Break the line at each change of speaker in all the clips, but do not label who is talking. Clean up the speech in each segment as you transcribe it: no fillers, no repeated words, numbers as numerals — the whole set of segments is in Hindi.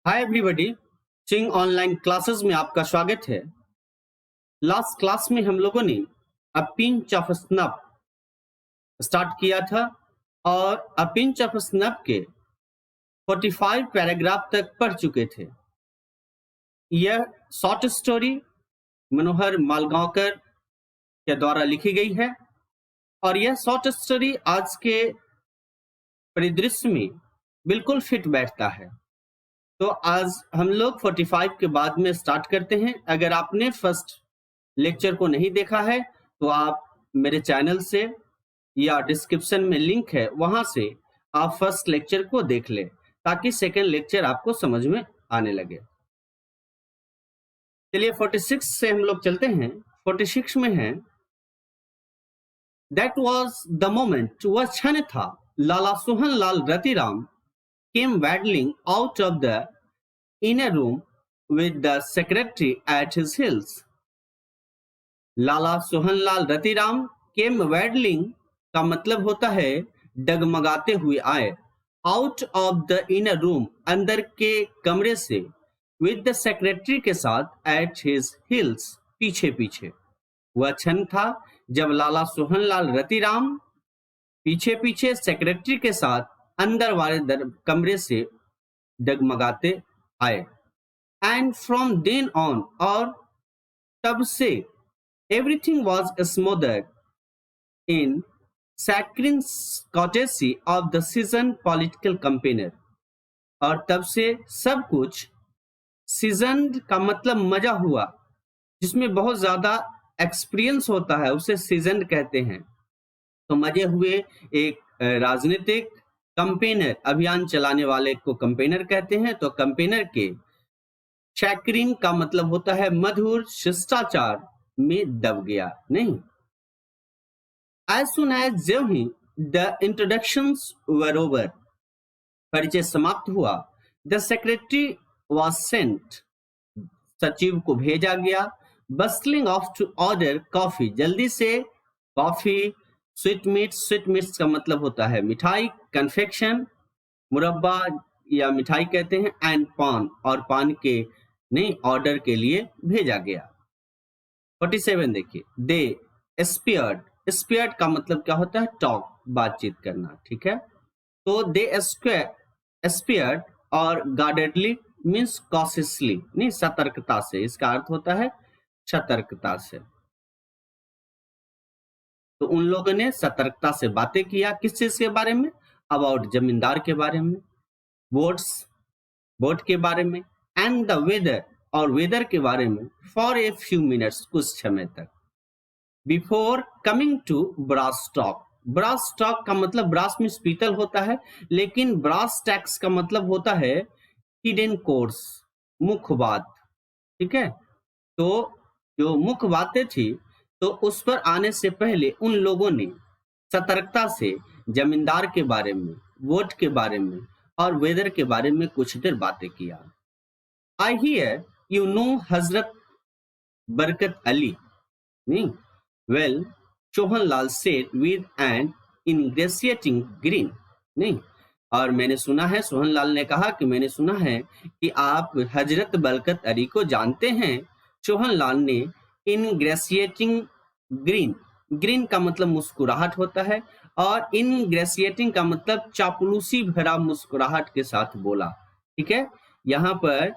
हाय एवरीबॉडी। चिंग ऑनलाइन क्लासेस में आपका स्वागत है। लास्ट क्लास में हम लोगों ने a pinch of snuff start किया था और अ पिंच ऑफ स्नफ के 45 पैराग्राफ तक पढ़ चुके थे। यह शॉर्ट स्टोरी मनोहर मालगांवकर के द्वारा लिखी गई है और यह शॉर्ट स्टोरी आज के परिदृश्य में बिल्कुल फिट बैठता है। तो आज हम लोग 45 के बाद में स्टार्ट करते हैं। अगर आपने फर्स्ट लेक्चर को नहीं देखा है तो आप मेरे चैनल से या डिस्क्रिप्शन में लिंक है, वहां से आप फर्स्ट लेक्चर को देख लें ताकि सेकंड लेक्चर आपको समझ में आने लगे। चलिए 46 से हम लोग चलते हैं। 46 में है, दैट वाज द मोमेंट, वह क्षण था, लाला Sohan Lal Ratiram came waddling out of the inner room with the secretary at his heels. लाला सोहनलाल रतिराम केम वैडलिंग का मतलब होता है डगमगाते हुए आए, out of the inner room, अंदर के कमरे से, विद द सेक्रेटरी के साथ, एट हिज हिल्स, पीछे पीछे। वह क्षण था जब लाला सोहनलाल रतिराम पीछे पीछे सेक्रेटरी के साथ अंदर वाले कमरे से डगमगाते आए। एंड फ्रॉम देन ऑन, और तब से, everything was smothered in saccharine courtesy of the seasoned political campaigner। और तब से सब कुछ, सीजन्ड का मतलब मजा हुआ, जिसमें बहुत ज्यादा एक्सपीरियंस होता है उसे सीजन्ड कहते हैं। तो मजे हुए एक राजनीतिक कंपेनर, अभियान चलाने वाले को कंपेनर कहते हैं। तो कंपेनर के सैक्रिन का मतलब होता है मधुर, शिष्टाचार में दब गया नहीं। As soon as, जब ही, the introductions were over, परिचय समाप्त हुआ, the secretary was sent, सचिव को भेजा गया, bustling off to order coffee, जल्दी से कॉफी, स्वीटमीट्स का मतलब होता है मिठाई, कन्फेक्शन, मुरब्बा या मिठाई कहते हैं, एंड पान, और पान के नहीं ऑर्डर के लिए भेजा गया। 47 देखिए, दे स्पेयर्ड का मतलब क्या होता है? टॉक, बातचीत करना, ठीक है। तो दे स्पेयर्ड और गार्डेडली मीन्स कॉशियसली, नहीं, सतर्कता से, इसका अर्थ होता है सतर्कता से। तो उन लोगों ने सतर्कता से बातें किया, किस चीज के बारे में? अबाउट, जमींदार के बारे में, बोट के बारे में, एंड द वेदर, और वेदर के बारे में, फॉर ए फ्यू मिनट्स, कुछ समय तक, before coming to brass talk. Brass talk का मतलब, ब्रास में पीतल होता है, लेकिन ब्रास टैक्स का मतलब होता है हिडन कोर्स, मुख्य बात, ठीक है। तो जो मुख्य बातें थी, तो उस पर आने से पहले उन लोगों ने सतर्कता से जमींदार के बारे में, वोट के बारे में और वेदर के बारे में कुछ देर बातें किया। आई हियर यू नो हजरत बरकत अली, नहीं, well, Sohanlal said with an ingratiating grin, नहीं, और मैंने सुना है, सोहनलाल ने कहा कि मैंने सुना है कि आप हजरत बरकत अली को जानते हैं। सोहनलाल ने इनग्रेसिएटिंग ग्रीन, ग्रीन का मतलब मुस्कुराहट होता है, और इनग्रेसिएटिंग का मतलब चापलूसी भरा मुस्कुराहट के साथ बोला, ठीक है। यहाँ पर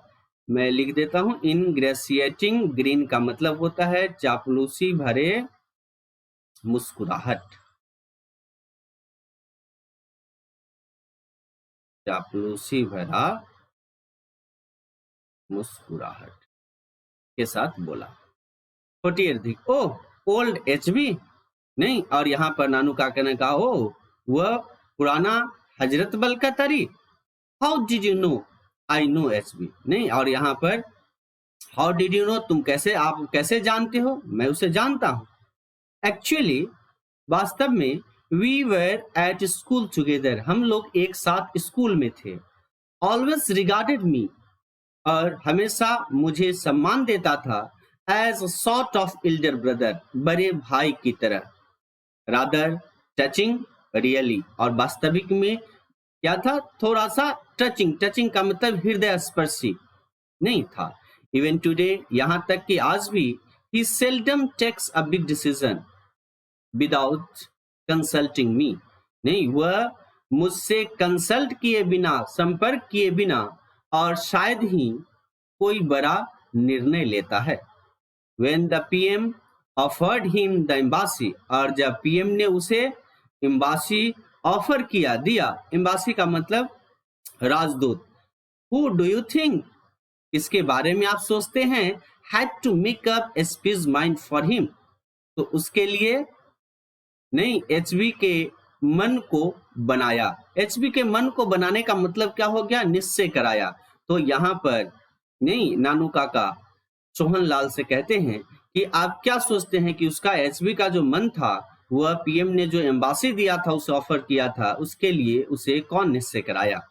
मैं लिख देता हूं, इनग्रेसिएटिंग ग्रीन का मतलब होता है चापलूसी भरे मुस्कुराहट, चापलूसी भरा मुस्कुराहट के साथ बोला। 48, ओह ओल्ड एचबी, नहीं, और यहाँ पर नानू काका ने कहा, ओ वह पुराना हजरत Barkat Ali, how did you know? I know HB, नहीं, और यहाँ पर हाउ डिड यू नो, तुम कैसे, आप कैसे जानते हो? मैं उसे जानता हूं। एक्चुअली, वास्तव में, we were at school together, हम लोग एक साथ स्कूल में थे। ऑलवेज रिगार्डेड मी, और हमेशा मुझे सम्मान देता था, as a sort of elder brother, बड़े भाई की तरह। रादर टचिंग, रियली, और वास्तविक में क्या था? थोड़ा सा टचिंग का मतलब हृदय स्पर्शी नहीं था। इवन टुडे, यहां तक कि आज भी, he seldom takes a big decision without consulting me. नहीं, वह मुझसे कंसल्ट किए बिना, संपर्क किए बिना और शायद ही कोई बड़ा निर्णय लेता है। When the PM offered him the embassy, और जब पीएम ने उसे एम्बासी ऑफर दिया, एम्बासी का मतलब राजदूत। Who do you think, इसके बारे में आप सोचते हैं, had to make up a speech mind for him, तो उसके लिए नहीं, एचबी के मन को बनाया। एचबी के मन को बनाने का मतलब क्या हो गया, निश्चय कराया। तो यहाँ पर नहीं, नानू काका सोहनलाल से कहते हैं कि आप क्या सोचते हैं कि उसका एचबी का जो मन था, वह पीएम ने जो एम्बासी दिया था, उसे ऑफर किया था, उसके लिए उसे कौन निश्चय कराया।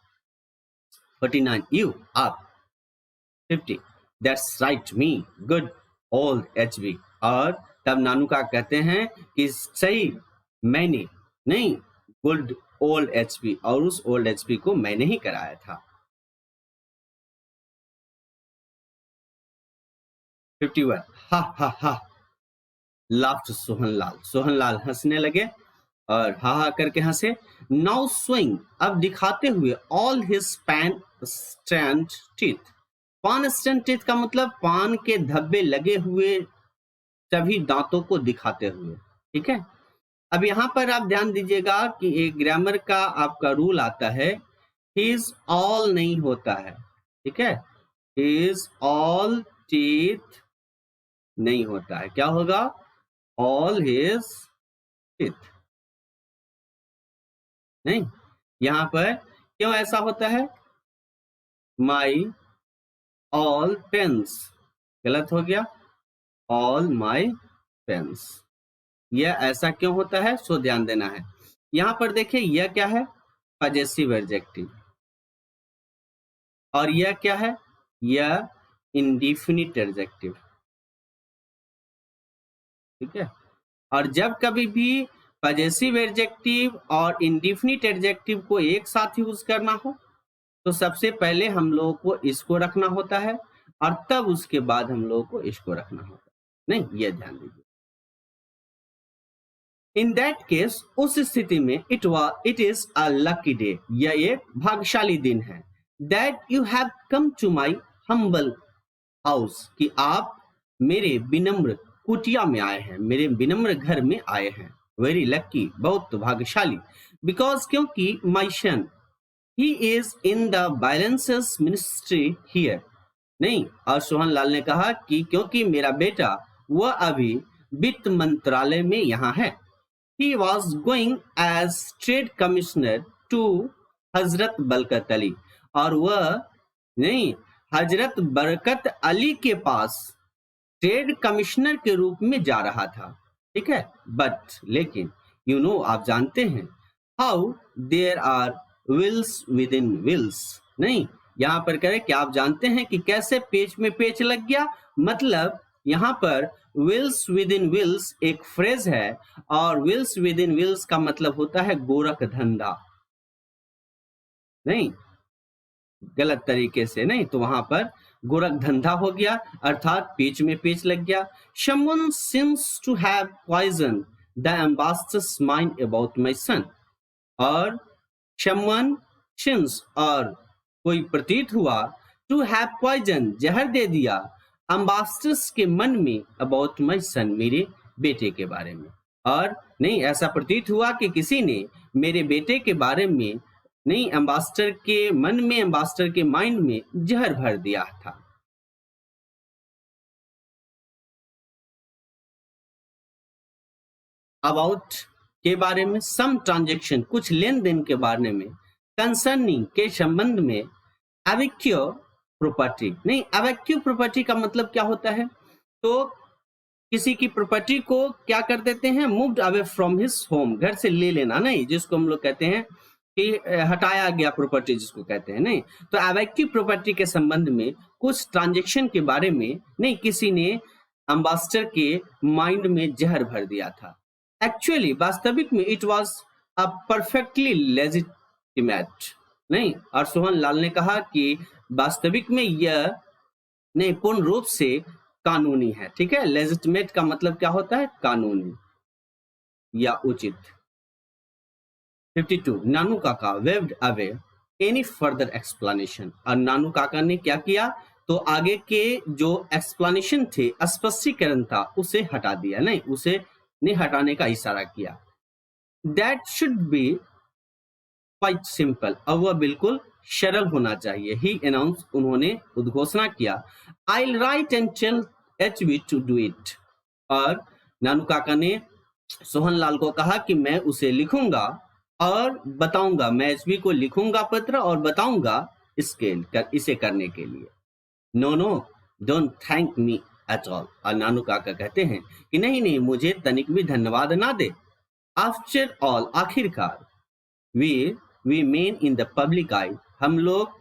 49 यू, आप। 50 that's right me, good old HB. और तब नानू का कहते हैं कि सही, मैंने नहीं, गुड ओल्ड एचपी, और उस ओल्ड एचपी को मैंने ही कराया था। 51 हा हा हा लाफ्ड सोहनलाल, सोहनलाल हंसने लगे और हा हा करके हंसे। नाउ स्विंग, अब दिखाते हुए, all his pen stand teeth. पान स्टैंड टीथ का मतलब पान के धब्बे लगे हुए सभी दांतों को दिखाते हुए, ठीक है। अब यहां पर आप ध्यान दीजिएगा कि एक ग्रामर का आपका रूल आता है, हिज ऑल नहीं होता है, ठीक है, हिज ऑल टीथ नहीं होता है, क्या होगा, ऑल हिज टीथ। नहीं, यहां पर क्यों ऐसा होता है, माई ऑल पेन्स, गलत हो गया, ऑल माई पेन्स। यह ऐसा क्यों होता है, सो ध्यान देना है। यहां पर देखिए, यह क्या है, पजेसिव एडजेक्टिव, और यह क्या है, यह इंडिफिनिट एडजेक्टिव, ठीक है। और जब कभी भी पजेसिव एडजेक्टिव और इंडिफिनिट एडजेक्टिव को एक साथ यूज करना हो, तो सबसे पहले हम लोगों को इसको रखना होता है, और तब उसके बाद हम लोगों को इसको रखना होता है। नहीं, यह ध्यान दीजिए। इन दैट केस, उस स्थिति में, it is a lucky day, यह एक भाग्यशाली दिन है। That you have come to my humble house, कि आप मेरे विनम्र कुटिया में आए हैं, मेरे विनम्र घर में आए हैं। वेरी लकी, बहुत भाग्यशाली। बिकॉज, क्योंकि my son, he is in the balances ministry here. नहीं, और सोहनलाल ने कहा कि क्योंकि मेरा बेटा वह अभी वित्त मंत्रालय में यहाँ है। He was going as trade commissioner to हजरत बरकत अली, और वह नहीं, हजरत बरकत अली के पास ट्रेड कमिश्नर के रूप में जा रहा था, ठीक है। बट, लेकिन, यू नो, आप जानते हैं, how there are wheels within wheels. नहीं, यहां पर करें कि आप जानते हैं कि कैसे पेच में पेच लग गया, मतलब यहां पर विल्स विद इन विल्स एक फ्रेज है, और विल्स विद इन विल्स का मतलब होता है गोरख धंधा। नहीं, गलत तरीके से नहीं, तो वहां पर गोरख धंधा हो गया, अर्थात पेच में पेच लग गया। Someone seems to have poisoned the ambassador's mind about my son, और someone seems, और कोई प्रतीत हुआ, to have poison, जहर दे दिया, ambassadors के मन में, about my son, मेरे बेटे के बारे में। और नहीं, ऐसा प्रतीत हुआ कि किसी ने मेरे बेटे के बारे में नहीं, एम्बासडर के मन में, एम्बासडर के माइंड में जहर भर दिया था। अबाउट के बारे में, सम ट्रांजेक्शन, कुछ लेन देन के बारे में, कंसर्निंग के संबंध में, एवेक्यू प्रॉपर्टी। नहीं, एवेक्यू प्रॉपर्टी का मतलब क्या होता है, तो किसी की प्रॉपर्टी को क्या कर देते हैं, moved away from his home, घर से ले लेना, नहीं, जिसको हम लोग कहते हैं कि हटाया गया प्रॉपर्टी, जिसको कहते हैं। नहीं, तो एवेक्यू प्रॉपर्टी के संबंध में कुछ ट्रांजेक्शन के बारे में नहीं, किसी ने एम्बासडर के माइंड में जहर भर दिया था। एक्चुअली, वास्तविक में, it was a perfectly legitimate, नहीं, और सोहन लाल ने कहा कि वास्तविक में यह नहीं पूर्ण रूप से कानूनी है। ठीक है, लेजिटिमेट का मतलब क्या होता है? कानूनी या उचित। 52 नानू काका waived away any further explanation, और नानू काका ने क्या किया? तो आगे के जो एक्सप्लेनेशन थे, स्पष्टीकरण था, उसे हटा दिया। नहीं, उसे नहीं हटाने का इशारा किया। That should be quite simple, अब वह बिल्कुल सरल होना चाहिए। ही अनाउंस, उन्होंने उद्घोषणा किया, I write and tell HV to do it, और नानू काका ने सोहनलाल को कहा कि मैं उसे लिखूंगा और बताऊंगा, मैं एचबी को लिखूंगा पत्र और बताऊंगा इसे करने के लिए। No no don't thank me at all, और नानू काका कहते हैं कि नहीं नहीं, मुझे तनिक भी धन्यवाद ना दे। आफ्टर ऑल, आखिरकार, we we men in the public eye, हम लोग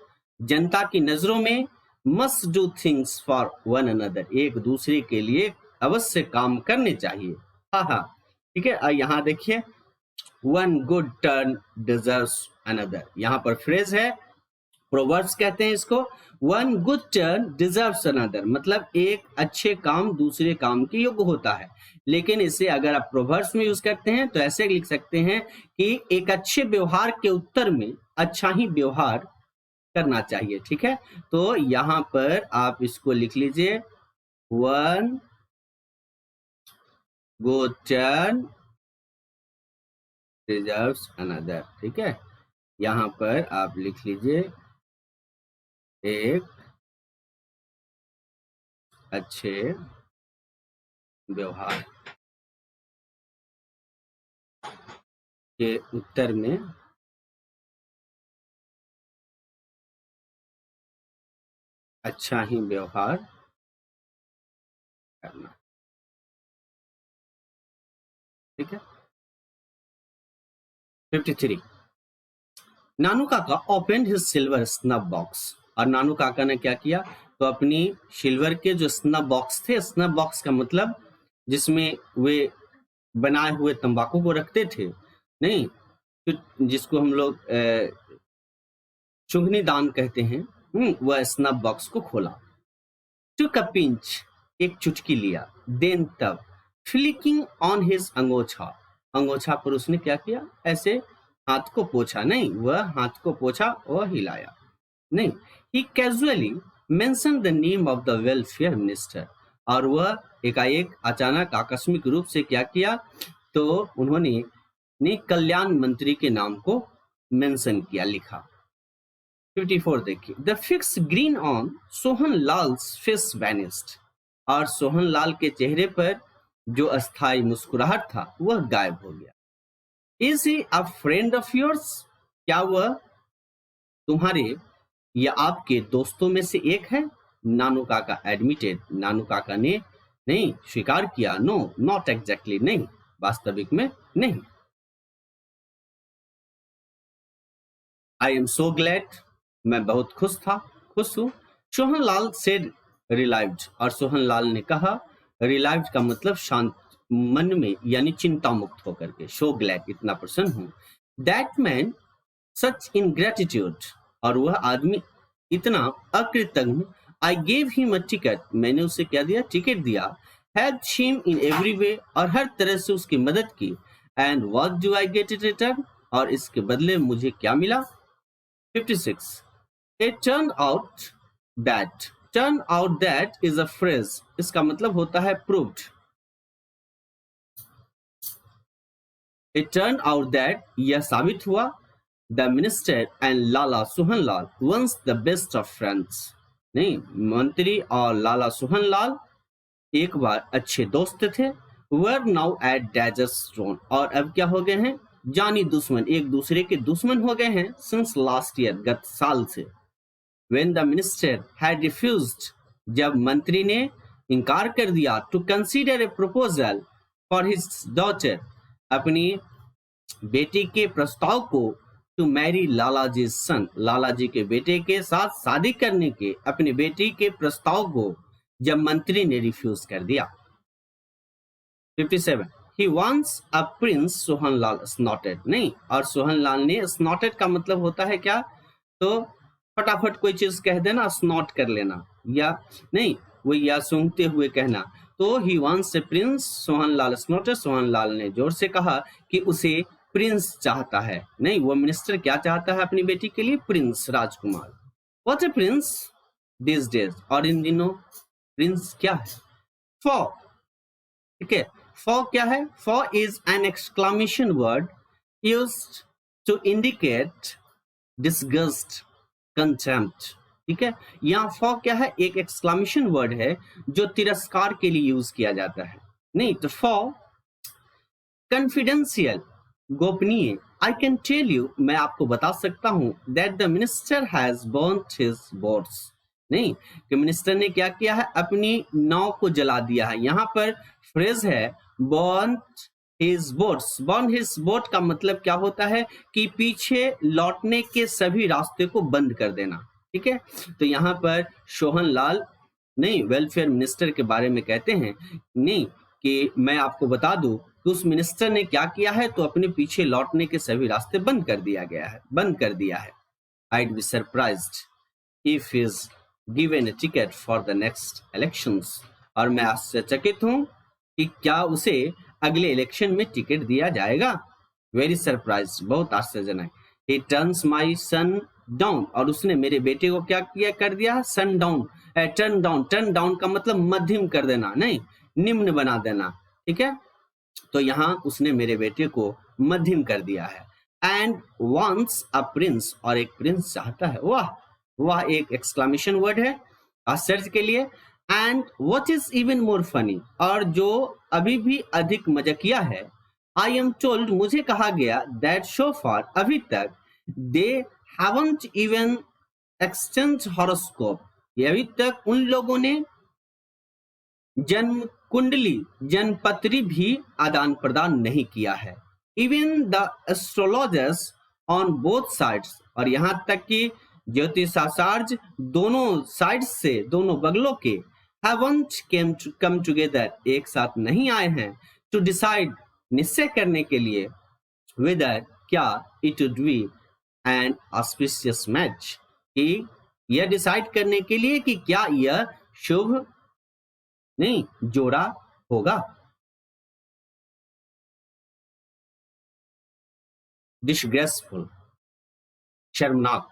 जनता की नजरों में must do things for one another, एक दूसरे के लिए अवश्य काम करने चाहिए। हाँ हाँ, ठीक है। यहाँ देखिए, one good turn deserves another, यहाँ पर फ्रेज है, प्रोवर्ब्स कहते हैं इसको। One good turn deserves another, मतलब एक अच्छे काम दूसरे काम के योग्य होता है। लेकिन इसे अगर आप प्रोवर्ब्स में यूज करते हैं तो ऐसे लिख सकते हैं कि एक अच्छे व्यवहार के उत्तर में अच्छा ही व्यवहार करना चाहिए। ठीक है, तो यहाँ पर आप इसको लिख लीजिए, one good turn deserves another. ठीक है, यहाँ पर आप लिख लीजिए, एक अच्छे व्यवहार के उत्तर में अच्छा ही व्यवहार करना। ठीक है, 53 नानू काका open his silver snuff box, और नानू काका ने क्या किया? तो अपनी सिल्वर के जो स्नफ बॉक्स थे, स्नफ बॉक्स का मतलब जिसमें वे बनाए हुए तंबाकू को रखते थे, नहीं, तो जिसको हम लोग चुंघनी दान कहते हैं, वह स्नफ बॉक्स को खोला। टुक अ पिंच, एक चुटकी लिया। देन तब, फ्लिकिंग ऑन हिज अंगोछा, अंगोछा पर उसने क्या किया? ऐसे हाथ को पोछा। नहीं, वह हाथ को पोछा और हिलाया नहीं। He casually mention the name of the welfare minister, और वह एकाएक अचानक आकस्मिक रूप से क्या किया? तो उन्होंने कल्याण मंत्री के नाम को मेंशन किया, लिखा। 54 देखिए, the fix green on Sohan Lals face vanished, और सोहन लाल के चेहरे पर जो अस्थाई मुस्कुराहट था वह गायब हो गया। Is he a friend of yours, क्या वह तुम्हारे या आपके दोस्तों में से एक है? नानू काका एडमिटेड, नानू काका ने नहीं स्वीकार किया। नो नॉट एग्जैक्टली, नहीं, वास्तविक में नहीं। आई एम सो ग्लैड, मैं बहुत खुश हूँ। सोहनलाल सेड रिलाइव्ड, और सोहनलाल ने कहा, रिलाइव्ड का मतलब शांत मन में, यानी चिंता मुक्त होकर के। सो ग्लैड, इतना प्रसन्न हूँ। दैट मैन सच इनग्रेटिट्यूड, और वह आदमी इतना अकृतज्ञ। I gave him a ticket, मैंने उसे क्या दिया? टिकट दिया। Help him in every way, और हर तरह से उसकी मदद की। And what do I get in return, और इसके बदले मुझे क्या मिला? 56 It turned out that, turn out that is a phrase, इसका मतलब होता है proved। It turned out that, यह साबित हुआ, the minister and Lala Sohanlal once the best of friends, नहीं, मंत्री और लाला सोहनलाल एक बार अच्छे दोस्त थे। were now at daggers drawn, और अब क्या हो गए हैं? जानी दुश्मन, एक दूसरे के दुश्मन हो गए हैं। since last year, गत साल से। When the minister had refused, जब मंत्री ने इनकार कर दिया, to consider a proposal for his daughter, अपनी बेटी के प्रस्ताव को, to marry लालाजी सन, लालाजी के बेटे के साथ शादी करने के अपनी बेटी के प्रस्ताव को जब मंत्री ने रिफ्यूज कर दिया। 57 He wants a prince, Sohanlal snorted, नहीं, और सोहनलाल ने, snorted का मतलब होता है क्या? तो फटाफट कोई चीज कह देना, स्नॉट कर लेना, या नहीं वो या सूंघते हुए कहना। तो he wants a prince, Sohanlal snorted, Sohanlal ने जोर से कहा कि उसे प्रिंस चाहता है। नहीं, वो मिनिस्टर क्या चाहता है अपनी बेटी के लिए? Prince, Rajkumar. What A Prince this days, और इन दिनों प्रिंस क्या है? फॉर, ठीक है, फॉर क्या है? Faugh is an exclamation word used to indicate disgust, contempt, ठीक है। यहाँ फॉर क्या है? एक एक्सक्लामेशन वर्ड है जो तिरस्कार के लिए यूज किया जाता है। नहीं, तो फॉर कॉन्फिडेंशियल, गोपनीय। आई कैन टेल यू, मैं आपको बता सकता हूं, that the minister has burned his boats. नहीं, कि मिनिस्टर ने क्या किया है? अपनी नाव को जला दिया है। यहाँ पर फ्रेज है burn his boats. Burn his boat का मतलब क्या होता है? कि पीछे लौटने के सभी रास्ते को बंद कर देना, ठीक है। तो यहाँ पर सोहनलाल नहीं वेलफेयर मिनिस्टर के बारे में कहते हैं, नहीं कि मैं आपको बता दूं कि उस मिनिस्टर ने क्या किया है, तो अपने पीछे लौटने के सभी रास्ते बंद कर दिया है। I'd be surprised if he's given a ticket for the next elections, और मैं आश्चर्यचकित हूं कि क्या उसे अगले इलेक्शन में टिकट दिया जाएगा। वेरी सरप्राइज, बहुत आश्चर्यजनक। He turns my son down, और उसने मेरे बेटे को क्या किया कर दिया? Sun down, turn down. Turn down का मतलब मध्यम कर देना, नहीं निम्न बना देना, ठीक है। तो यहाँ उसने मेरे बेटे को मध्यम कर दिया है। एंड वॉन्ट्स अ प्रिंस, और एक प्रिंस चाहता है। वाह, वह एक एक्सक्लामेशन वर्ड है आश्चर्य के लिए। And what is even more funny, और जो अभी भी अधिक मजाकिया है, आई एम टोल्ड, मुझे कहा गया, दैट सो फार, अभी तक, they haven't even exchange horoscope, अभी तक उन लोगों ने जन्म कुंडली, जन्मपत्री भी आदान प्रदान नहीं किया है। Even the astrologers on both sides, और यहां तक कि ज्योतिषाचार्य दोनों साइड से, दोनों बगलों के, haven't come together, एक साथ नहीं आए हैं, to decide, निश्चय करने के लिए, whether, क्या, it would be an auspicious match, कि यह डिसाइड करने के लिए कि क्या यह शुभ नहीं जोड़ा होगा। डिसग्रेसफुल, शर्मनाक,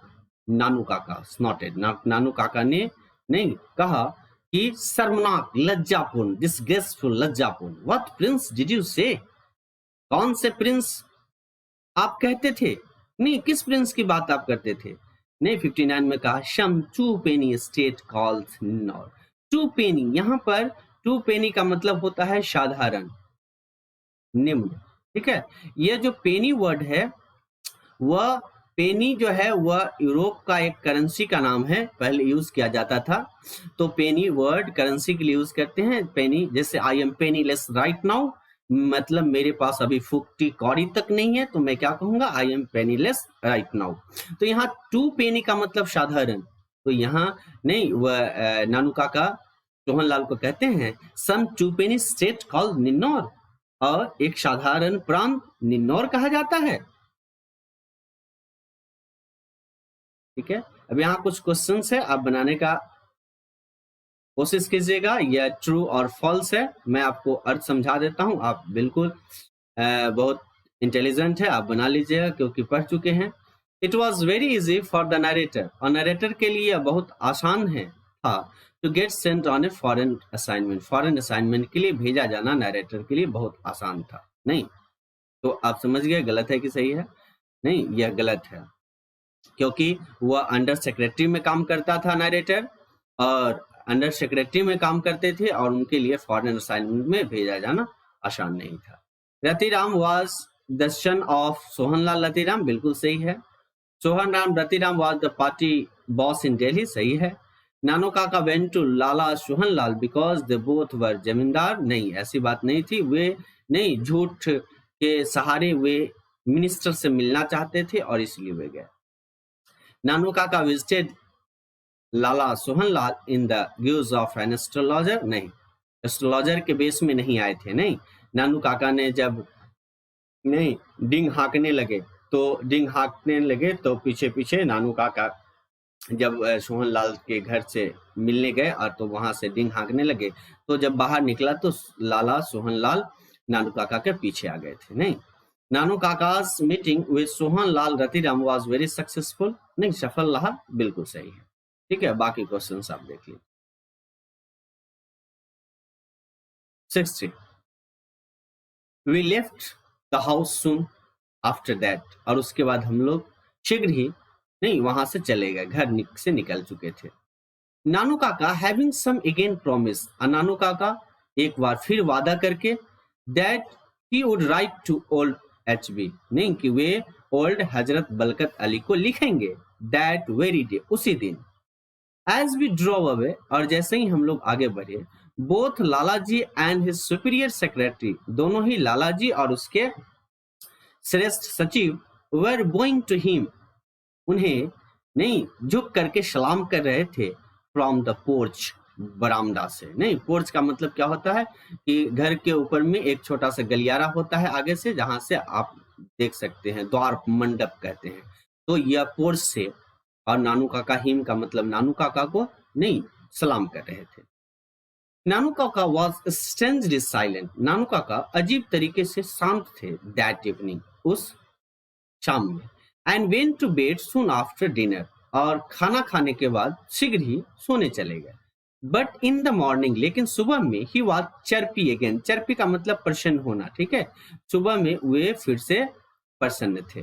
नानू काका स्नॉटेड, नानू काका ने नहीं कहा कि शर्मनाक, लज्जापूर्ण, डिसग्रेसफुल, लज्जापूर्ण। What prince did you say, कौन से प्रिंस आप कहते थे? नहीं, किस प्रिंस की बात आप करते थे? नहीं, 59 में कहा sham two penny state calls nor. Two penny, यहाँ पर टू पेनी का मतलब होता है साधारण, निम्न, ठीक है। यह जो पेनी वर्ड है, वह पेनी जो है वह यूरोप का एक करेंसी का नाम है, पहले यूज किया जाता था। तो पेनी वर्ड करेंसी के लिए यूज करते हैं। पेनी, जैसे I am penniless right now, मतलब मेरे पास अभी फुकटी कौड़ी तक नहीं है, तो मैं क्या कहूंगा? I am penniless right now. तो यहाँ टू पेनी का मतलब साधारण, तो यहाँ नहीं, वह नानू काका सोहनलाल को कहते हैं सम टू पेनी स्टेट कॉल्ड निन्नौर, और एक साधारण प्रांत निन्नौर कहा जाता है, ठीक है। अब यहाँ कुछ क्वेश्चंस है, आप बनाने का कोशिश कीजिएगा। यह ट्रू और फॉल्स है, मैं आपको अर्थ समझा देता हूँ, आप बिल्कुल बहुत इंटेलिजेंट है, आप बना लीजिएगा क्योंकि पढ़ चुके हैं। It was very easy for the narrator, और नरेटर के लिए बहुत आसान है था, to get sent on a foreign assignment, foreign assignment के लिए भेजा जाना नरेटर के लिए बहुत आसान था। नहीं, तो आप समझ गए गलत है कि सही है? नहीं, यह गलत है, क्योंकि वह अंडर सेक्रेटरी में काम करता था नरेटर, और अंडर सेक्रेटरी में काम करते थे, और उनके लिए फॉरेन असाइनमेंट में भेजा जाना आसान नहीं था। Ratiram was the son of Sohanlal Ratiram, बिल्कुल सही है। Sohanram Ratiram was the party boss in Delhi, सही है। Nano Kaka went to Lala Sohanlal because they both were zamindar, नहीं, ऐसी बात नहीं थी, वे नहीं, झूठ के सहारे वे मिनिस्टर से मिलना चाहते थे और इसलिए वे गए। नानू काका visited Lala Sohanlal in the views of an astrologer, नहीं, एस्ट्रोलॉजर के बेस में नहीं आए थे। नहीं, नानू काका ने जब नहीं डिंग हाँकने लगे तो डिंग हाँकने लगे। तो पीछे पीछे नानू काका जब सोहन लाल के घर से मिलने गए और तो वहां से डिंग हाँकने लगे, तो जब बाहर निकला तो लाला सोहन लाल नानू काका के पीछे आ गए थे। नहीं, Nanu Kaka's meeting with Sohan Lal Ratiram was very successful. नहीं, सफल रहा, बिल्कुल सही है। ठीक है, बाकी क्वेश्चंस आप देख लीजिए। 60 we left the house soon after that, और उसके बाद हम लोग शीघ्र ही नहीं वहां से चले गए, घर से निकल चुके थे। Nanu Kaka having some again promise, Nanu Kaka एक बार फिर वादा करके that he would write to old HB, नहीं कि वे ओल्ड हजरत बलकत अली को लिखेंगे दैट वेरी डे, उसी दिन। एज वी ड्रॉव अवे, और जैसे ही हम लोग आगे बढ़े, both Lalaji and his superior secretary, दोनों ही लालाजी और उसके श्रेष्ठ सचिव वर बोइंग टू हिम, उन्हें नहीं झुक करके सलाम कर रहे थे फ्रॉम द पोर्च, बरामदा से। नहीं, पोर्च का मतलब क्या होता है कि घर के ऊपर में एक छोटा सा गलियारा होता है आगे से, जहां से आप देख सकते हैं, द्वार मंडप कहते हैं। तो यह पोर्च से, और नानू काका हिम का मतलब नानू काका को नहीं सलाम कर रहे थे। नानू काका वॉज स्ट्रेंजली साइलेंट, नानू काका अजीब तरीके से शांत थे दैट इवनिंग, उस शाम में। And went to bed soon after dinner, और खाना खाने के बाद शीघ्र ही सोने चले गए। बट इन द मॉर्निंग, लेकिन सुबह में he was chirpy again, chirpy का मतलब प्रसन्न होना। ठीक है, सुबह में वे फिर से प्रसन्न थे।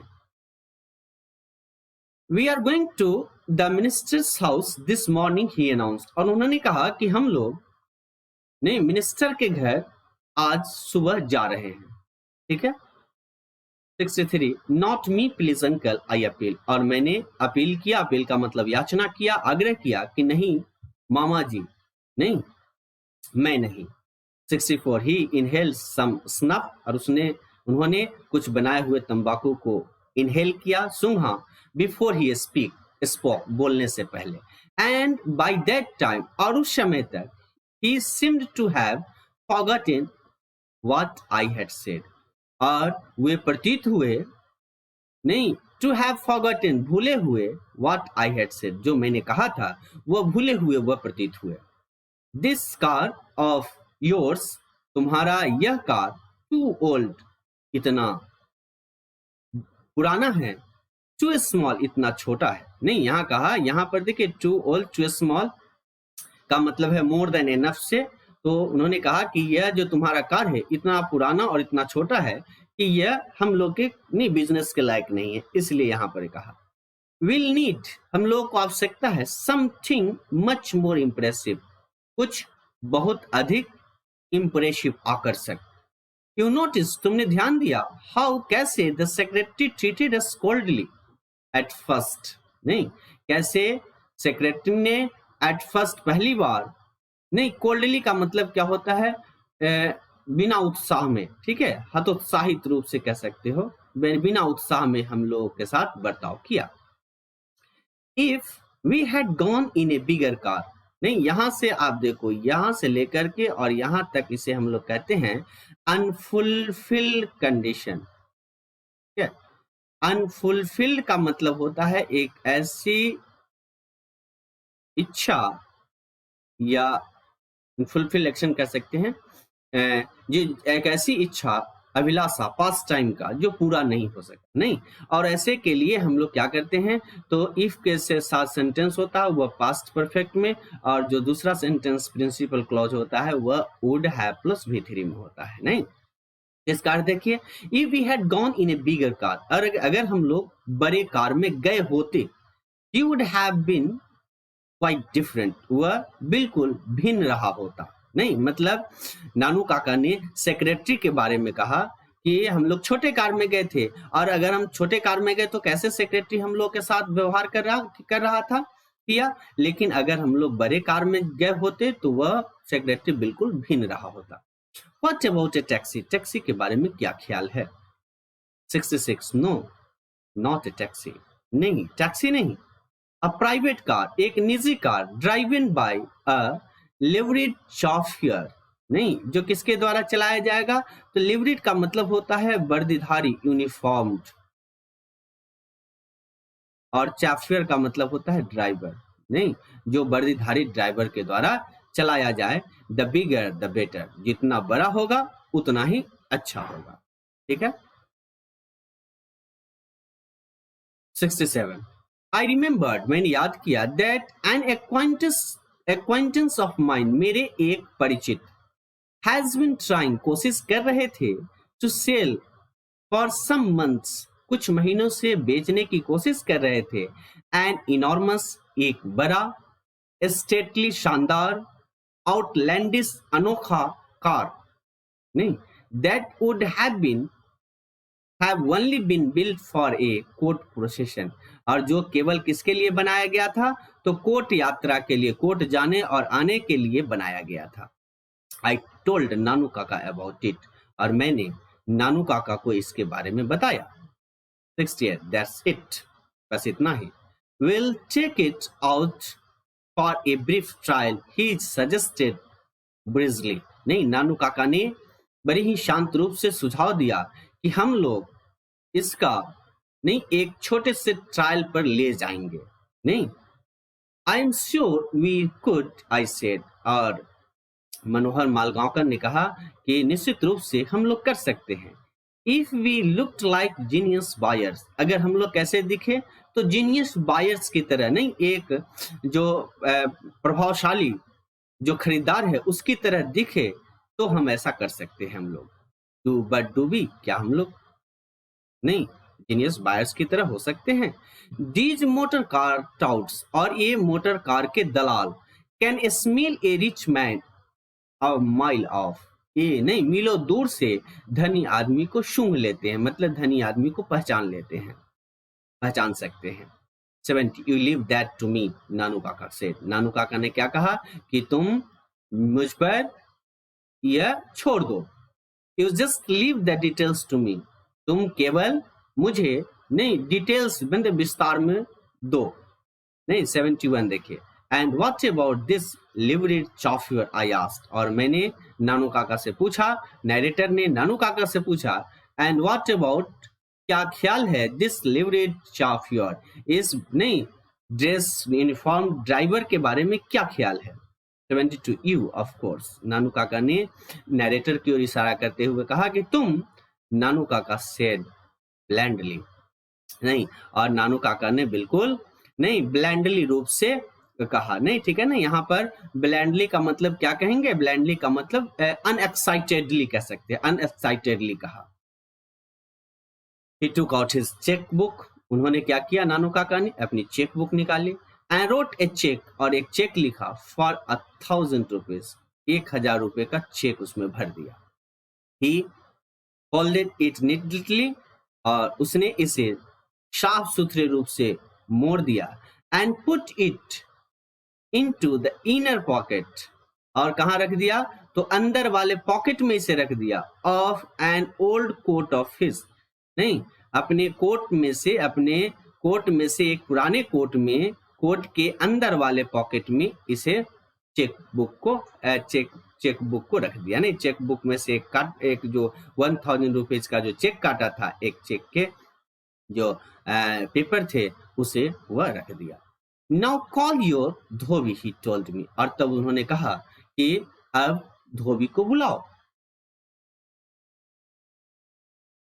We are going to the minister's house this morning, he announced, और उन्होंने कहा कि हम लोग नहीं मिनिस्टर के घर आज सुबह जा रहे हैं। ठीक है। 63 not me please uncle I appeal, और मैंने अपील किया, अपील का मतलब याचना किया, आग्रह किया कि नहीं मामा जी, नहीं मैं नहीं। 64 ही इनहेल सम स्नफ, और उन्होंने कुछ बनाए हुए तंबाकू को इनहेल किया, सूंघा, बिफोर ही स्पोक, बोलने से पहले। एंड बाय दैट टाइम, और उस समय तक, he seemed to have forgotten what I had said, और वे प्रतीत हुए नहीं to have forgotten, भूले हुए what I had said, जो मैंने कहा था वह भूले हुए, वह प्रतीत हुए। This car of yours, तुम्हारा यह कार, too old, इतना पुराना है, too small, इतना छोटा है। नहीं, यहाँ कहा, यहाँ पर देखिए too old, too small का मतलब है मोर देन एनफ से। तो उन्होंने कहा कि यह जो तुम्हारा कार है इतना पुराना और इतना छोटा है कि यह हम लोग के नहीं बिजनेस के लायक नहीं है, इसलिए यहाँ पर कहा। विल नीड, हम लोग को आवश्यकता है, समथिंग मच मोर इम्प्रेसिव, कुछ बहुत अधिक इम्प्रेसिव, आकर्षक। यू नोटिस, तुमने ध्यान दिया, हाउ, कैसे, the secretary treated us coldly at first, नहीं कैसे सेक्रेटरी ने एट फर्स्ट, पहली बार, नहीं कोल्डली का मतलब क्या होता है, बिना उत्साह में। ठीक है, हतोत्साहित रूप से कह सकते हो, बिना उत्साह में हम लोगों के साथ बर्ताव किया। If we had gone in a bigger car, नहीं यहां से आप देखो, यहां से लेकर के और यहां तक इसे हम लोग कहते हैं अनफुलफिल्ड कंडीशन। ठीक है, अनफुलफिल्ड का मतलब होता है एक ऐसी इच्छा, या फुलफिल एक्शन कह सकते हैं, जो एक ऐसी इच्छा, अभिलाषा, पास्ट टाइम का, जो पूरा नहीं हो सका। नहीं, और ऐसे के लिए हम लोग क्या करते हैं, तो इफ के से साथ सेंटेंस होता है वह पास्ट परफेक्ट में, और जो दूसरा सेंटेंस प्रिंसिपल क्लॉज होता है वह वुड हैव प्लस V3 में होता है। नहीं, इसका अर्थ देखिए, if we had gone in a bigger car, और अगर हम लोग बड़े कार में गए होते, you would have been quite different, वह बिल्कुल भिन्न रहा होता। नहीं मतलब नानू काका ने सेक्रेटरी के बारे में कहा कि हम लोग छोटे कार में गए थे, और अगर हम छोटे कार में गए तो कैसे सेक्रेटरी हम लोग के साथ व्यवहार कर रहा था किया, लेकिन अगर हम लोग बड़े कार में गए होते तो वह सेक्रेटरी बिल्कुल भिन्न रहा होता। What about A taxi, taxi के बारे में क्या ख्याल है। 66 नो नॉट ए टैक्सी, नहीं टैक्सी नहीं, अ प्राइवेट कार, एक निजी कार, ड्राइवन बाय अ लिवरीड चॉफियर, नहीं जो किसके द्वारा चलाया जाएगा, तो लिवरीड का मतलब होता है वर्दीधारी, यूनिफॉर्म्ड। और चॉफियर का मतलब होता है ड्राइवर, नहीं, जो वर्दीधारी ड्राइवर के द्वारा चलाया जाए। द बिगर द बेटर, जितना बड़ा होगा उतना ही अच्छा होगा। ठीक है। 67 आई रिमेम्बर्ड, मैंने याद किया, that an acquaintance of mind, मेरे एक परिचित, हैज बीन ट्राइंग, कोशिश कर रहे थे, to sell for some months, कुछ महीनों से बेचने की कोशिश कर रहे थे, एन इनॉर्मस, एक बड़ा, स्टेटली, शानदार, आउटलैंडिश, अनोखा कार, नहीं, that would have only been built for a court procession, और जो केवल किसके लिए बनाया गया था, तो कोर्ट यात्रा के लिए, कोर्ट जाने और आने के लिए बनाया गया था। I told नानू काका about it, और मैंने नानू काका को इसके बारे में बताया। 68 that's it, बस इतना ही। We'll take it out for a brief trial, he suggested ब्रिजली, नहीं, नानू काका ने बड़ी ही शांत रूप से सुझाव दिया कि हम लोग इसका, नहीं, एक छोटे से ट्रायल पर ले जाएंगे, नहीं। I am sure we could, I said, और मनोहर मालगांवकर ने कहा कि निश्चित रूप से हम लोग कर सकते हैं। If we looked like genuine buyers, अगर हम लोग कैसे दिखे, तो जीनियस बायर्स की तरह, नहीं, एक जो प्रभावशाली जो खरीदार है उसकी तरह दिखे, तो हम ऐसा कर सकते हैं हम लोग। बट डू वी, क्या हम लोग, नहीं, जीनियस बायर्स की तरह हो सकते हैं। दीज मोटर कार टाउट्स, और ये मोटर कार के दलाल, can smell a rich man a mile off, ये, नहीं, मीलों दूर से धनी आदमी को सूंघ लेते हैं, मतलब धनी आदमी को पहचान लेते हैं, पहचान सकते हैं। 70 you leave that to me, Nanu Kaka से, नानू काका ने क्या कहा कि तुम मुझ पर यह छोड़ दो। You just leave the details to me, तुम केवल मुझे, नहीं, डिटेल्स, मतलब विस्तार में दो, नहीं। 71 देखिए। And what about this liveried chauffeur, I asked, और मैंने नानू काका से पूछा, नैरेटर ने नानू काका से पूछा, एंड व्हाट अबाउट, क्या ख्याल है, दिस लिवरेड चॉफियर, इस, नहीं, ड्रेस यूनिफॉर्म ड्राइवर के बारे में क्या ख्याल है। 72 यू ऑफ कोर्स, नानू काका ने नैरेटर की ओर इशारा करते हुए कहा कि तुम, नानू काका सेड ब्लैंडली, नहीं, और नानू काका ने बिल्कुल, नहीं, ब्लैंडली रूप से कहा, नहीं, ठीक है ना। यहाँ पर ब्लैंडली का मतलब क्या कहेंगे, ब्लैंडली का मतलब अनएक्साइटेडली कह सकते हैं, अनएक्साइटेडली कहा। He took out his checkbook, उन्होंने क्या किया, नानू काका ने अपनी चेक बुक निकाली, and wrote a check, और एक चेक लिखा, for 1000 rupees, 1000 रुपए का चेक उसमें भर दिया। He folded it neatly, और उसने इसे साफ सुथरे रूप से मोड़ दिया, and put it into the inner pocket, और कहाँ रख दिया, तो अंदर वाले पॉकेट में इसे रख दिया, of an old coat of his, नहीं, अपने कोट में से, अपने कोट में से एक पुराने कोट में, कोट के अंदर वाले पॉकेट में इसे चेकबुक को रख दिया, नहीं, चेकबुक में से एक जो 1000 रुपीज का जो चेक काटा था, एक चेक के जो पेपर थे, उसे वह रख दिया। Now call your Dhobi, he told me, और तब उन्होंने कहा कि अब धोबी को बुलाओ।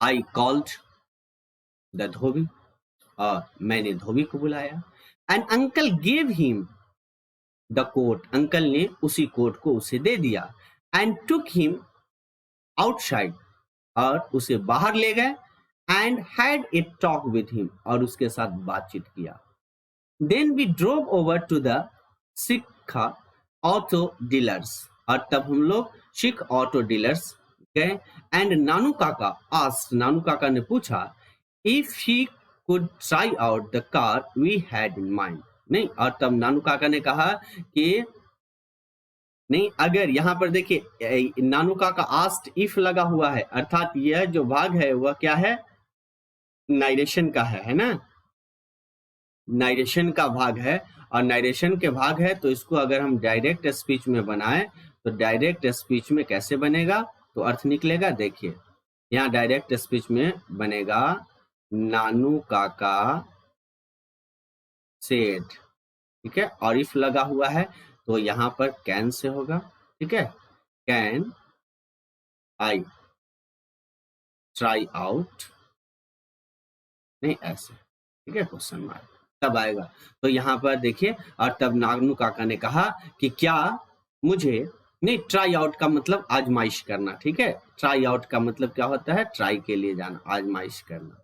आई कॉल्ड द धोबी, और मैंने धोबी को बुलाया, and uncle gave him the coat, uncle ने उसी कोट को उसे दे दिया, एंड टुक हिम आउटसाइड, और उसे बाहर ले गए, and had a talk with him, और उसके साथ बातचीत किया। Then we drove over to the Sikh auto dealers, और तब हम लोग सिख ऑटो डीलर्स गए, एंड नानू काका ने पूछा, if he could try out the car we had in mind, नहीं, और तब नानू काका ने कहा कि, नहीं, अगर यहाँ पर देखिए नानू काका आस्ट इफ लगा हुआ है, अर्थात यह जो भाग है वह क्या है, नाइरेशन का है ना, नाइरेशन का भाग है, और नाइरेशन के भाग है, तो इसको अगर हम डायरेक्ट स्पीच में बनाए, तो डायरेक्ट स्पीच में कैसे बनेगा, तो अर्थ निकलेगा, देखिए यहाँ डायरेक्ट स्पीच में बनेगा, नानू काका सेड, ठीक है, और इफ लगा हुआ है तो यहाँ पर कैन से होगा, ठीक है, कैन आई ट्राई आउट, नहीं ऐसे, ठीक है, क्वेश्चन मार्क तब आएगा। तो यहाँ पर देखिए, और तब नागनू काका ने कहा कि क्या मुझे, नहीं, ट्राई आउट का मतलब आजमाइश करना, ठीक है, ट्राई आउट का मतलब क्या होता है, ट्राई के लिए जाना, आजमाइश करना।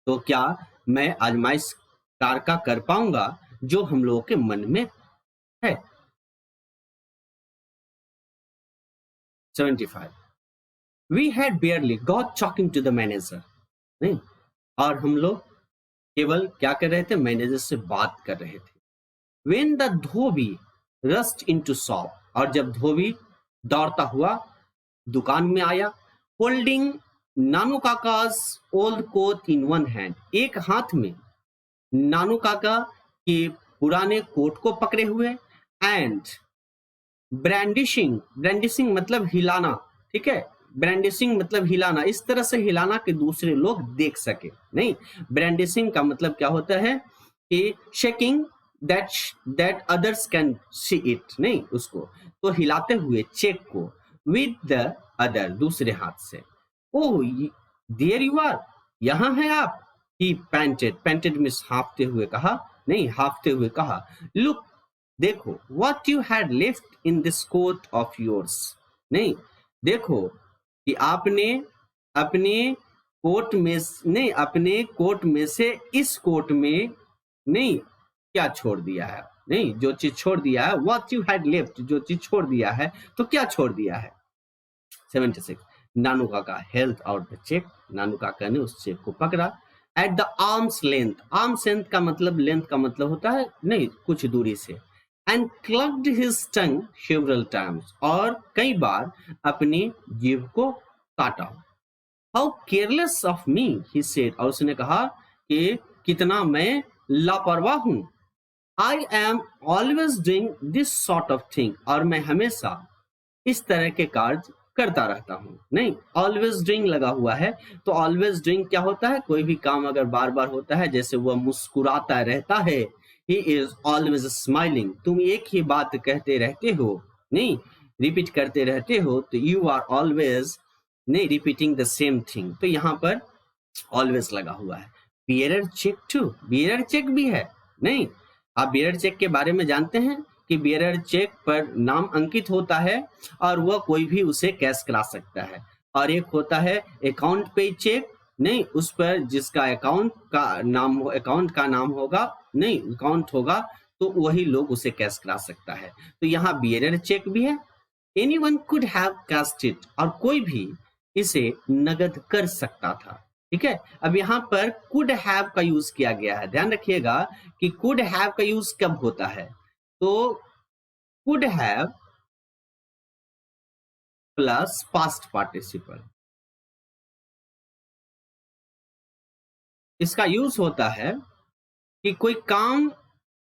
तो क्या मैं आजमाइश कार का कर पाऊंगा जो हम लोगों के मन में है। 75 we had barely got talking to the manager, नहीं, और हम लोग केवल क्या कर रहे थे, मैनेजर से बात कर रहे थे। When the Dhobi rushed into shop, और जब धोबी दौड़ता हुआ दुकान में आया, होल्डिंग नानू काका's old coat in one hand, एक हाथ में नानू काका के पुराने कोट को पकड़े हुए, एंड ब्रांडिशिंग मतलब हिलाना, ठीक है, ब्रांडिशिंग मतलब हिलाना, इस तरह से हिलाना कि दूसरे लोग देख सके, नहीं, ब्रांडिशिंग का मतलब क्या होता है कि shaking that others can see it, नहीं, उसको तो हिलाते हुए चेक को विद द अदर, दूसरे हाथ से। ओह देयर यू आर, यहाँ है आप, ही पैंटेड मिस हाँफते हुए कहा, नहीं, हाँफते हुए कहा, लुक देखो, what you had left in this coat of yours, नहीं, देखो कि आपने अपने कोट में, नहीं, अपने कोट में से इस कोट में, नहीं, क्या छोड़ दिया है, नहीं, जो चीज छोड़ दिया है, what you had left, जो चीज छोड़ दिया है, तो क्या छोड़ दिया है। 76 नानू काका हेल्थ आउट द चेक, नानू काका ने उस चेक को पकड़ा, at the arms length, arms length का मतलब, लेंथ का मतलब होता है, नहीं, कुछ दूरी से, and clucked his tongue several times, और कई बार अपनी जीभ को काटा। How careless of me, he said, और उसने कहा कि कितना मैं लापरवाह हूं। I am always doing this sort of thing, और मैं हमेशा इस तरह के कार्य करता रहता हूँ, नहीं, ऑलवेज डूइंग लगा हुआ है, तो ऑलवेज डूइंग क्या होता है, कोई भी काम अगर बार बार होता है, जैसे वह मुस्कुराता रहता है, ही इज ऑलवेज स्माइलिंग, तुम एक ही बात कहते रहते हो, नहीं, रिपीट करते रहते हो, तो यू आर ऑलवेज, नहीं, रिपीटिंग द सेम थिंग, तो यहाँ पर ऑलवेज लगा हुआ है। Bearer cheque to, bearer cheque भी है, नहीं, आप बियरर चेक के बारे में जानते हैं कि बियरर चेक पर नाम अंकित होता है और वह कोई भी उसे कैश करा सकता है, और एक होता है अकाउंट पे चेक, नहीं, उस पर जिसका अकाउंट का नाम होगा, नहीं, अकाउंट होगा, तो वही लोग उसे कैश करा सकता है। तो यहाँ बियरर चेक भी है, anyone could have cached it, और कोई भी इसे नगद कर सकता था, ठीक है। अब यहाँ पर कुड हैव का यूज किया गया है, ध्यान रखिएगा कि कुड हैव का यूज कब होता है, तो could have plus past participle, इसका यूज होता है कि कोई काम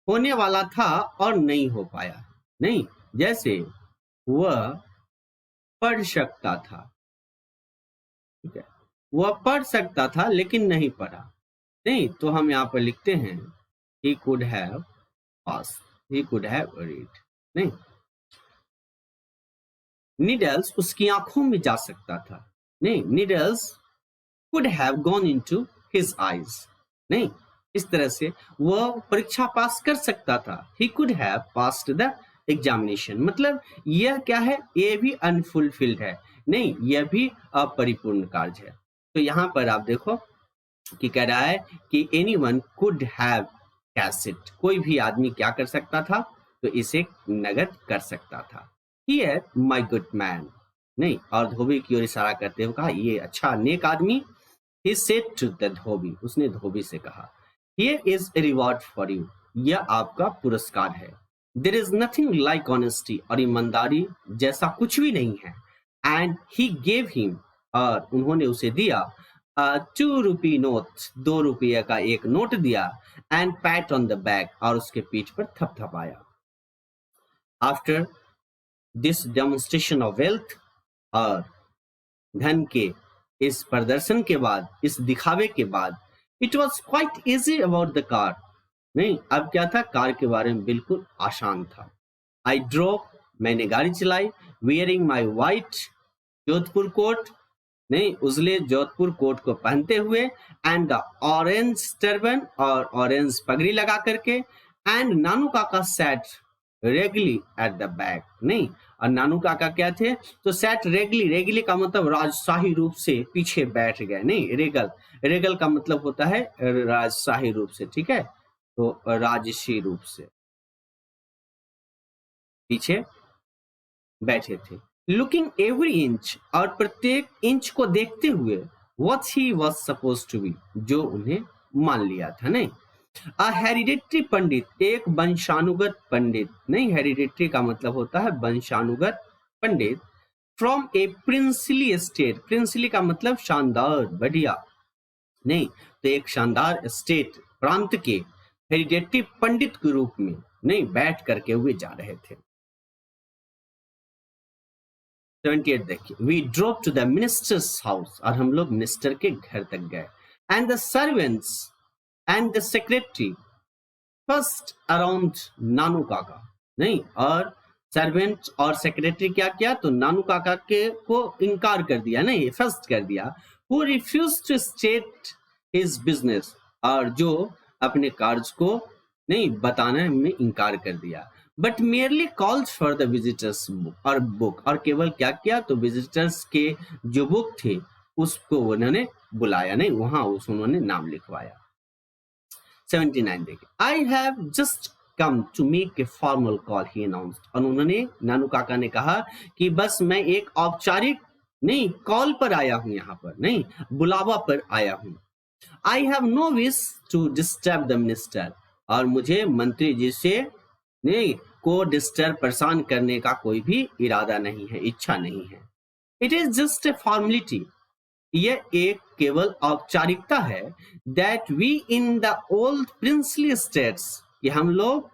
होने वाला था और नहीं हो पाया, नहीं, जैसे वह पढ़ सकता था, ठीक है, वह पढ़ सकता था लेकिन नहीं पढ़ा, नहीं, तो हम यहाँ पर लिखते हैं he could have passed, he could have read, नहीं, नीडल्स उसकी आंखों में जा सकता था, नहीं, needles could have gone into his eyes, नहीं, इस तरह से वह परीक्षा पास कर सकता था, he could have passed the examination, मतलब यह क्या है, ये भी अनफुलफिल्ड है, नहीं, यह भी अपरिपूर्ण कार्य है। तो यहाँ पर आप देखो कि कह रहा है कि anyone could have cashed it, कोई भी आदमी क्या कर सकता था, तो इसे नगद कर सकता था। Here my good man, नहीं, और धोबी की ओर इशारा करते हुए कहा, ये अच्छा नेक आदमी, he said to the धोबी, उसने धोबी से कहा, here is a reward for you, यह आपका पुरस्कार है, there is nothing like honesty, और ईमानदारी जैसा कुछ भी नहीं है, and he gave him, और उन्होंने उसे दिया, 2 rupee नोट, 2 रुपये का एक नोट दिया, and pat on the back, और उसके पीठ पर थपथपाया। After this demonstration of wealth, और धन के इस प्रदर्शन के बाद, इस दिखावे के बाद, it was quite easy about the car. नहीं, अब क्या था, कार के बारे में बिल्कुल आसान था। आई ड्रोव, मैंने गाड़ी चलाई, wearing my white Jodhpur coat, नहीं, उजले जोधपुर कोट को पहनते हुए, एंड द ऑरेंज टर्बन, और ऑरेंज पगड़ी लगा करके, and Nanu Kaka sat regally at the back. नहीं, और नानू काका क्या थे, तो सैट रेगली, रेगली का मतलब राजशाही रूप से पीछे बैठ गए। नहीं, रेगल, रेगल का मतलब होता है राजशाही रूप से, ठीक है, तो राजसी रूप से पीछे बैठे थे। लुकिंग एवरी इंच, और प्रत्येक इंच को देखते हुए, what he was suppose to be, जो उन्हें मान लिया था। नहीं, अ हेरिडेटरी पंडित, एक वंशानुगत पंडित। नहीं, हेरिडेटरी का मतलब होता है वंशानुगत पंडित। From a princely state, princely का मतलब शानदार, बढ़िया। नहीं, तो एक शानदार स्टेट, प्रांत के हेरिडेटरी पंडित के रूप में, नहीं, बैठ करके हुए जा रहे थे। 78 देखिए, we drove to the minister's house, और हम लोग मिनिस्टर के घर तक गए, and the servants and the secretary fussed around Nanu Kaka. नहीं, और सर्वेंट और सेक्रेटरी क्या किया, तो नानू काका के को इनकार कर दिया, नहीं, फर्स्ट कर दिया। Who refuse to state his business, और जो अपने कार्य को नहीं बताने में इनकार कर दिया। But merely calls for the visitors book, और केवल क्या किया, तो विजिटर्स के जो बुक थे उसको उन्होंने बुलाया, नहीं, वहां उन्होंने नाम लिखवाया। 79 देखिए, I have just come to make a formal call, he announced, और उन्होंने, नानू काका ने कहा कि बस मैं एक औपचारिक, नहीं, कॉल पर आया हूं, यहाँ पर, नहीं, बुलावा पर आया हूं। I have no wish to disturb the minister, और मुझे मंत्री जी से, नहीं, को डिस्टर्ब, परेशान करने का कोई भी इरादा नहीं है, इच्छा नहीं है। It is just a formality, यह एक केवल औपचारिकता है। That we in the old princely states, कि हम लोग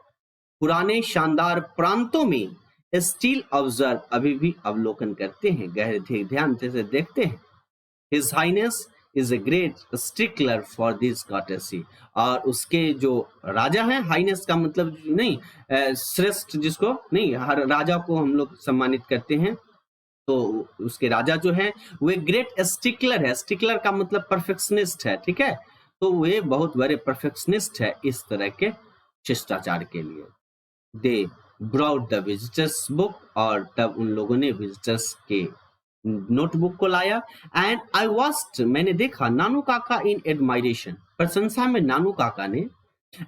पुराने शानदार प्रांतों में स्टिल ऑब्जर्व, अभी भी अवलोकन करते हैं, गहरे ध्यान से देखते हैं। His highness is a great stickler for this courtesy, और उसके जो राजा हैं, हाइनेस का मतलब नहीं, श्रेष्ठ, जिसको नहीं, हर राजा को हम लोग सम्मानित करते हैं, तो उसके राजा जो है वो ग्रेट स्टिकलर है। स्टिकलर का मतलब परफेक्शनिस्ट है, ठीक है, तो वे बहुत बड़े परफेक्शनिस्ट है इस तरह के शिष्टाचार के लिए। They brought the visitors book, और तब उन लोगों ने विजिटर्स के नोटबुक को लाया। एंड आई वॉच्ड, मैंने देखा, नानू काका इन एडमायरेशन, प्रशंसा में नानू काका ने,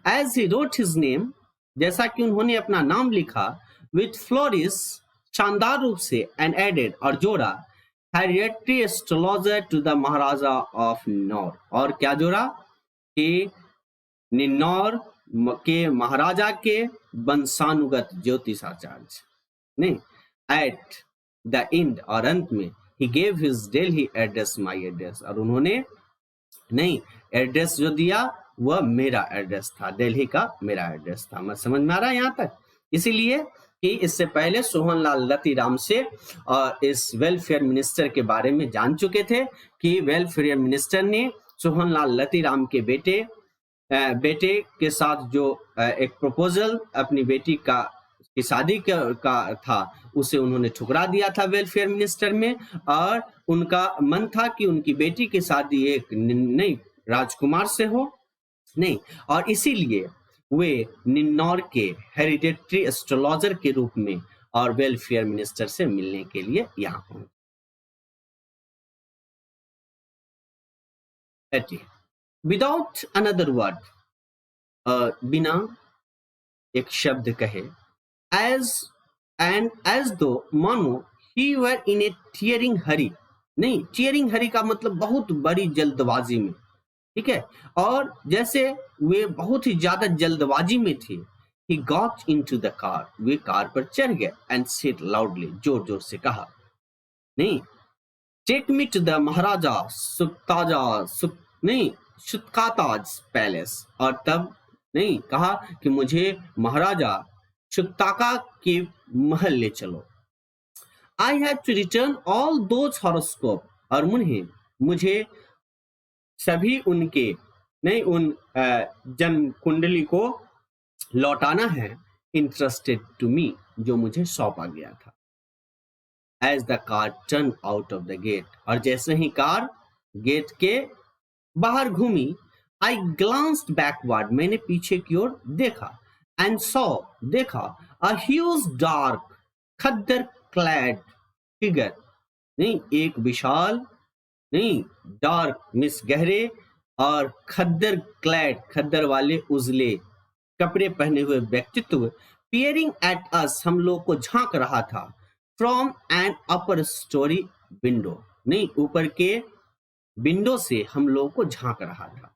as he wrote his name, जैसा कि उन्होंने अपना नाम लिखा, विथ फ्लोरिस, शानदार रूप से, एंड एडेड, और जोड़ा, hereditary astrologer to the Maharaja of Naur, और क्या जोड़ा, कि निन्नौर के महाराजा के वंशानुगत ज्योतिषाचार्य। नहीं, एट द एंड, और अंत में, he gave his Delhi address, my address, और उन्होंने, नहीं, एड्रेस जो दिया वह मेरा एड्रेस था, दिल्ली का मेरा एड्रेस था। मैं समझ में आ रहा है यहाँ तक। इसीलिए कि इससे पहले सोहनलाल रतिराम से और इस वेलफेयर मिनिस्टर के बारे में जान चुके थे कि वेलफेयर मिनिस्टर ने सोहनलाल रतिराम के बेटे के साथ जो एक प्रपोजल अपनी बेटी की शादी का था, उसे उन्होंने ठुकरा दिया था वेलफेयर मिनिस्टर में, और उनका मन था कि उनकी बेटी की शादी एक नहीं राजकुमार से हो, नहीं, और इसीलिए वे निन्नौर के हेरिडेटरी एस्ट्रोलॉजर के रूप में और वेलफेयर मिनिस्टर से मिलने के लिए यहाँ पहुंचे। विदाउट अनदर वर्ड, बिना एक शब्द कहे, एज दो मानो ही वर इन ए टीयरिंग हरी, नहीं, टीयरिंग हरी का मतलब बहुत बड़ी जल्दबाजी में, ठीक है, और जैसे वे बहुत ही ज्यादा जल्दबाजी में थे। He got into the car, way car पर चढ़ गए, and said loudly, जोर जोर से कहा, नहीं, take me to the Maharaja Sutkataj palace, और तब नहीं कहा कि मुझे महाराजा शुक्ताका के महल ले चलो। I had to return all those horoscope, और मुझे सभी उनके नहीं उन जन्म कुंडली को लौटाना है, इंटरेस्टेड टू मी, जो मुझे सौंपा गया था। As the car turn out of the gate, और जैसे ही कार गेट के बाहर घूमी, आई ग्लांस्ड बैकवर्ड, मैंने पीछे की ओर देखा, एंड सॉ, देखा, a huge dark khaddar clad figure, नहीं एक विशाल, नहीं डार्क मिस गहरे, और खद्दर क्लैड, खद्दर वाले उजले कपड़े पहने हुए व्यक्तित्व, पियरिंग एट अस, हम लोग को झांक रहा था, from an upper story window, नहीं ऊपर के विंडो से हम लोगों को झांक रहा था।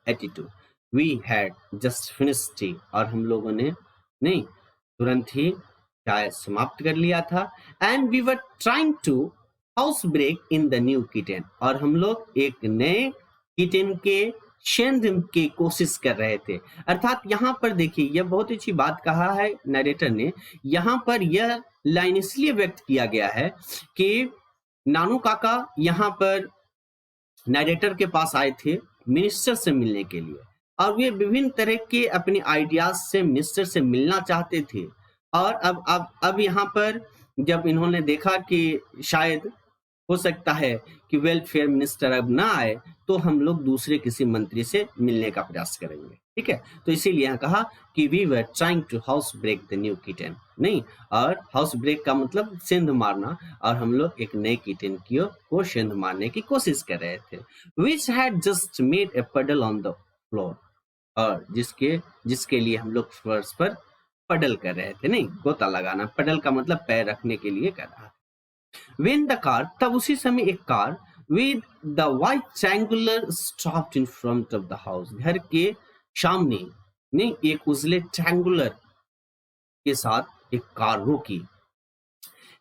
82 we had just finished tea, और हम लोगों ने नहीं तुरंत ही चाय समाप्त कर लिया था। And we were trying to house break in the new kitchen, और हम लोग एक नए किचन के शेंध की कोशिश कर रहे थे। अर्थात यहाँ पर देखिए, यह बहुत अच्छी बात कहा है नरेटर ने। यहाँ पर यह लाइन इसलिए व्यक्त किया गया है कि नानू काका यहाँ पर नरेटर के पास आए थे मिनिस्टर से मिलने के लिए, और वे विभिन्न तरह के अपने आइडियाज से मिनिस्टर से मिलना चाहते थे। और अब यहाँ पर जब इन्होंने देखा कि शायद हो सकता है कि वेलफेयर मिनिस्टर अब ना आए, तो हम लोग दूसरे किसी मंत्री से मिलने का प्रयास करेंगे, ठीक है। तो इसीलिए यहाँ कहा कि we were trying to house break the new kitchen, नहीं, और हाउस ब्रेक का मतलब सेंध मारना, और हम लोग एक नए किचन की ओर को सेंध मारने की कोशिश कर रहे थे। Which had just made a पडल ऑन द फ्लोर, और जिसके लिए हम लोग फर्श पर पडल कर रहे थे, नहीं गोता लगाना, पडल का मतलब पैर रखने के लिए कर रहा था। When the car, तब उसी समय एक car with the white triangular stopped in front of the house, घर के सामने नहीं एक उजले ट्रायंगुलर के साथ एक कार रुकी।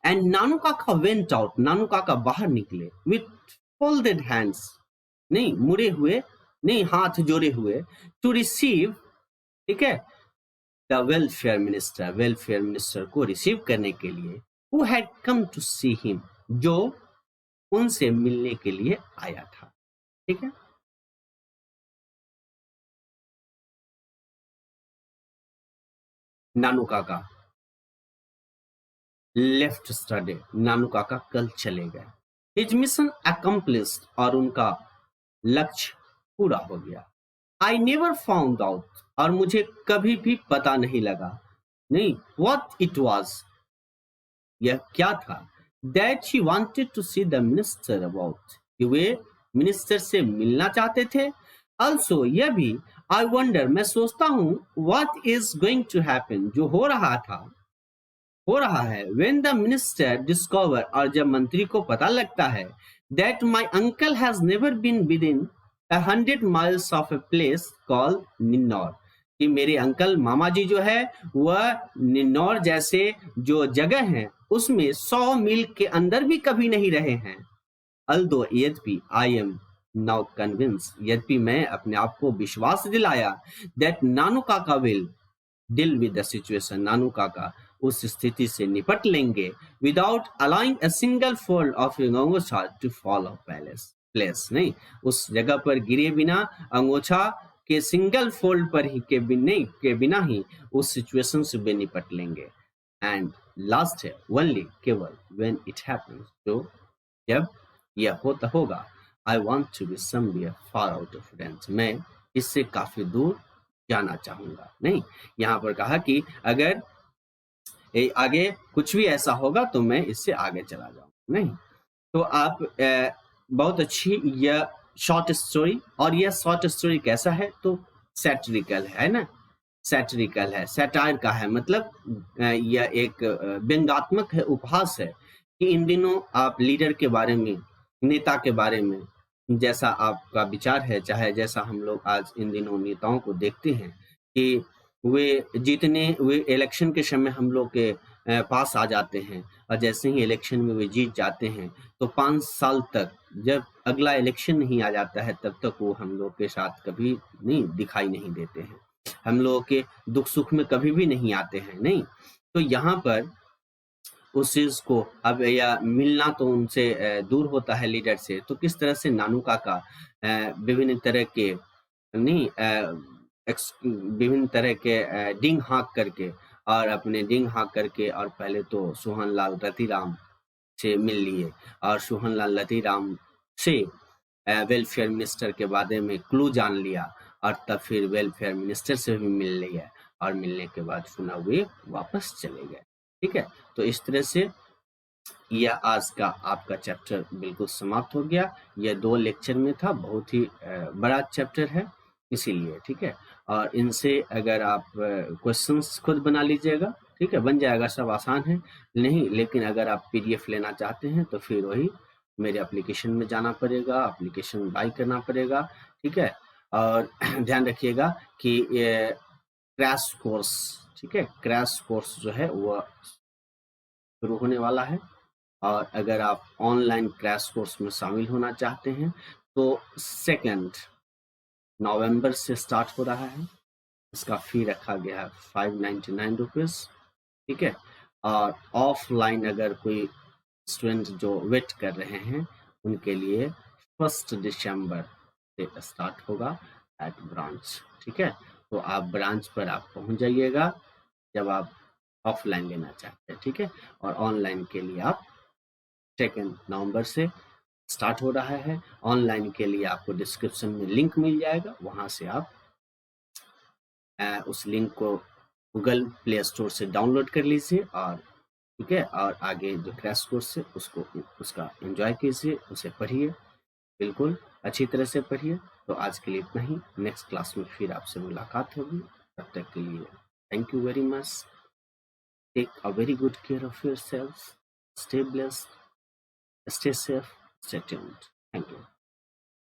एंड नानू काका वेंट आउट, नानू काका बाहर निकले, विथ फोल्डेड हैंड्स, नहीं मुड़े हुए, नहीं हाथ जोड़े हुए, टू रिसीव, ठीक है, द वेलफेयर मिनिस्टर को रिसीव करने के लिए, who had come to see him, जो उनसे मिलने के लिए आया था, ठीक है। नानू काका लेफ्ट स्टडी, नानू काका कल चले गए। हिज मिशन अकम्प्लिश्ड, और उनका लक्ष्य पूरा हो गया। आई नेवर फाउंड आउट, और मुझे कभी भी पता नहीं लगा, नहीं व्हाट इट वाज, यह क्या था, that she wanted to see the minister about, कि वे मिनिस्टर से मिलना चाहते थे। ऑल्सो यह भी, आई वंडर, मैं सोचता हूँ, what is going to happen, जो हो रहा है, व्हेन द मिनिस्टर डिस्कवर, और जब मंत्री को पता लगता है, that my uncle has never been within 100 miles of a place called Ninnaur, कि मेरे अंकल मामा जी जो है वह निन्नौर जैसे जो जगह है उसमें 100 मील के अंदर भी कभी नहीं रहे हैं। अल्दो यद्यपि, आई एम नाउ कन्विंस, यद्यपि मैं अपने आप को विश्वास दिलाया, that Nanu Kaka will deal with the situation, Nanu Kaka उस स्थिति से निपट लेंगे, without allowing a single fold of angocha to fall off place, नहीं उस जगह पर गिरे बिना, अंगोछा के सिंगल फोल्ड पर ही के बिना ही उस सिचुएशन से वे निपट लेंगे। एंड लास्ट है, ओनली, केवल, व्हेन इट हैपेंस, जो जब यह होता होगा, I want to be somewhere far out of range, मैं इससे काफी दूर जाना चाहूंगा। नहीं, यहाँ पर कहा कि अगर आगे कुछ भी ऐसा होगा तो मैं इससे आगे चला जाऊंगा। नहीं, तो आप बहुत अच्छी यह शॉर्ट स्टोरी, और यह शॉर्ट स्टोरी कैसा है, तो सैटिरिकल है ना, सैटिरिकल है, सैटायर का है, मतलब यह एक व्यंग्यात्मक है, उपहास है, कि इन दिनों आप लीडर के बारे में, नेता के बारे में जैसा आपका विचार है, चाहे जैसा हम लोग आज इन दिनों नेताओं को देखते हैं कि वे इलेक्शन के समय हम लोग के पास आ जाते हैं, और जैसे ही इलेक्शन में वे जीत जाते हैं तो 5 साल तक, जब अगला इलेक्शन नहीं आ जाता है तब तक वो हम लोग के साथ कभी नहीं दिखाई नहीं देते हैं, हम लोगों के दुख सुख में कभी भी नहीं आते हैं। नहीं, तो यहाँ पर उस चीज को, अब या मिलना तो उनसे दूर होता है लीडर से, तो किस तरह से नानू काका विभिन्न तरह के नहीं विभिन्न तरह के डिंग हाँक करके और अपने डिंग हाँक करके और पहले तो सोहनलाल रतिराम से मिल लिए और सोहनलाल रतिराम से वेलफेयर मिनिस्टर के बारे में क्लू जान लिया और तब फिर वेलफेयर मिनिस्टर से भी मिल लिया और मिलने के बाद पुनः वे वापस चले गए। ठीक है, तो इस तरह से यह आज का आपका चैप्टर बिल्कुल समाप्त हो गया। यह 2 लेक्चर में था, बहुत ही बड़ा चैप्टर है इसीलिए, ठीक है। और इनसे अगर आप क्वेश्चंस खुद बना लीजिएगा, ठीक है, बन जाएगा, सब आसान है। नहीं, लेकिन अगर आप पीडीएफ लेना चाहते हैं तो फिर वही मेरे एप्लीकेशन में जाना पड़ेगा, एप्लीकेशन बाय करना पड़ेगा, ठीक है। और ध्यान रखिएगा कि ये क्रैश कोर्स, ठीक है, क्रैश कोर्स जो है वो शुरू होने वाला है। और अगर आप ऑनलाइन क्रैश कोर्स में शामिल होना चाहते हैं तो 2 नवंबर से स्टार्ट हो रहा है। इसका फी रखा गया है 599 रुपीज़, ठीक है। और ऑफलाइन अगर कोई स्टूडेंट जो वेट कर रहे हैं उनके लिए 1 दिसंबर से स्टार्ट होगा एट ब्रांच, ठीक है। तो आप ब्रांच पर आप पहुंच जाइएगा जब आप ऑफलाइन लेना चाहते हैं, ठीक है। और ऑनलाइन के लिए आप 2 नवंबर से स्टार्ट हो रहा है। ऑनलाइन के लिए आपको डिस्क्रिप्शन में लिंक मिल जाएगा, वहां से आप उस लिंक को गूगल प्ले स्टोर से डाउनलोड कर लीजिए और ठीक है, और आगे जो क्रैश कोर्स है उसको उसका एंजॉय कीजिए, उसे पढ़िए, बिल्कुल अच्छी तरह से पढ़िए। तो आज के लिए इतना ही, नेक्स्ट क्लास में फिर आपसे मुलाकात होगी। तब तक के लिए thank you very much. Take a very good care of yourself, stay blessed, stay safe, stay tuned.